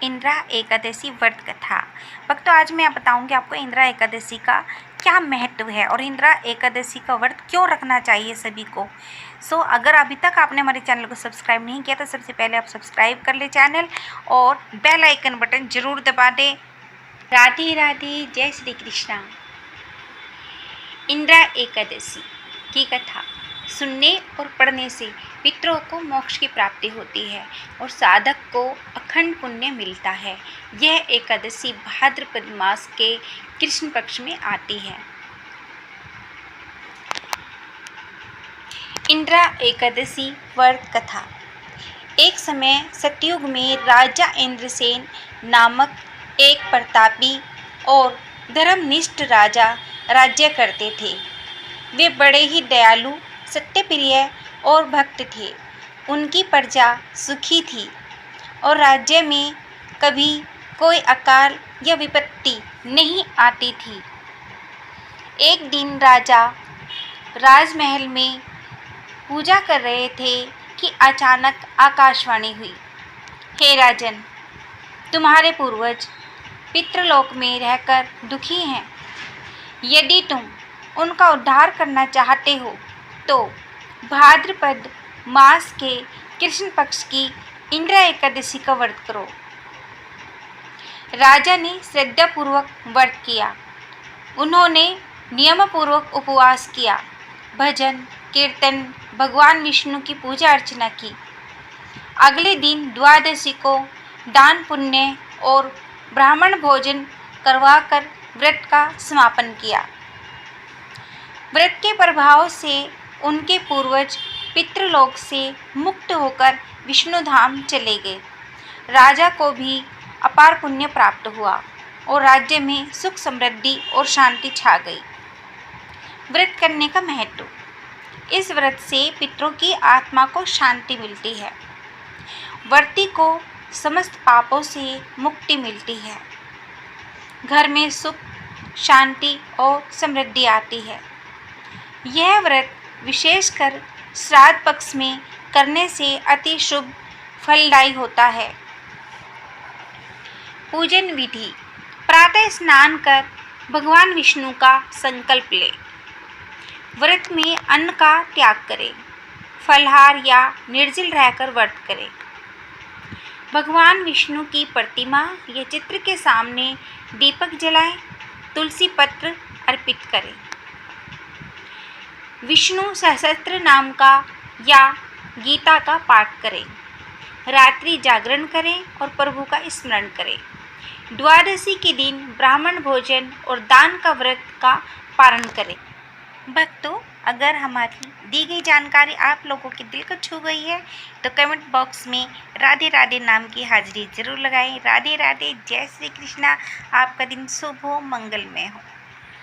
इंदिरा एकादशी व्रत कथा। भक्तों, आज मैं बताऊंगी आपको इंदिरा एकादशी का क्या महत्व है और इंदिरा एकादशी का व्रत क्यों रखना चाहिए सभी को। अगर अभी तक आपने हमारे चैनल को सब्सक्राइब नहीं किया तो सबसे पहले आप सब्सक्राइब कर ले चैनल और बेल आइकन बटन जरूर दबा दें। राधे राधे, जय श्री कृष्णा। इंदिरा एकादशी की कथा सुनने और पढ़ने से पितरों को मोक्ष की प्राप्ति होती है और साधक को अखंड पुण्य मिलता है। यह एकादशी भाद्रपद मास के कृष्ण पक्ष में आती है। इंदिरा एकादशी व्रत कथा। एक समय सतयुग में राजा इंद्रसेन नामक एक प्रतापी और धर्मनिष्ठ राजा राज्य करते थे। वे बड़े ही दयालु, सत्यप्रिय और भक्त थे। उनकी प्रजा सुखी थी और राज्य में कभी कोई अकाल या विपत्ति नहीं आती थी। एक दिन राजा राजमहल में पूजा कर रहे थे कि अचानक आकाशवाणी हुई, हे राजन, तुम्हारे पूर्वज पितृलोक में रहकर दुखी हैं। यदि तुम उनका उद्धार करना चाहते हो तो भाद्रपद मास के कृष्ण पक्ष की इंदिरा एकादशी का व्रत करो। राजा ने श्रद्धापूर्वक व्रत किया। उन्होंने नियमपूर्वक उपवास किया, भजन कीर्तन, भगवान विष्णु की पूजा अर्चना की। अगले दिन द्वादशी को दान पुण्य और ब्राह्मण भोजन करवाकर व्रत का समापन किया। व्रत के प्रभाव से उनके पूर्वज पितृलोक से मुक्त होकर विष्णु धाम चले गए। राजा को भी अपार पुण्य प्राप्त हुआ और राज्य में सुख समृद्धि और शांति छा गई। व्रत करने का महत्व। इस व्रत से पितरों की आत्मा को शांति मिलती है। व्रती को समस्त पापों से मुक्ति मिलती है। घर में सुख, शांति और समृद्धि आती है। यह व्रत विशेषकर श्राद्ध पक्ष में करने से अति शुभ फलदायी होता है। पूजन विधि। प्रातः स्नान कर भगवान विष्णु का संकल्प लें। व्रत में अन्न का त्याग करें। फलाहार या निर्जल रहकर व्रत करें। भगवान विष्णु की प्रतिमा या चित्र के सामने दीपक जलाएं। तुलसी पत्र अर्पित करें। विष्णु सहस्त्र नाम का या गीता का पाठ करें। रात्रि जागरण करें और प्रभु का स्मरण करें। द्वादशी के दिन ब्राह्मण भोजन और दान का व्रत का पालन करें। भक्तों, अगर हमारी दी गई जानकारी आप लोगों के दिल को छू गई है तो कमेंट बॉक्स में राधे राधे नाम की हाजिरी जरूर लगाएं। राधे राधे, जय श्री कृष्णा। आपका दिन शुभ हो, मंगलमय हो।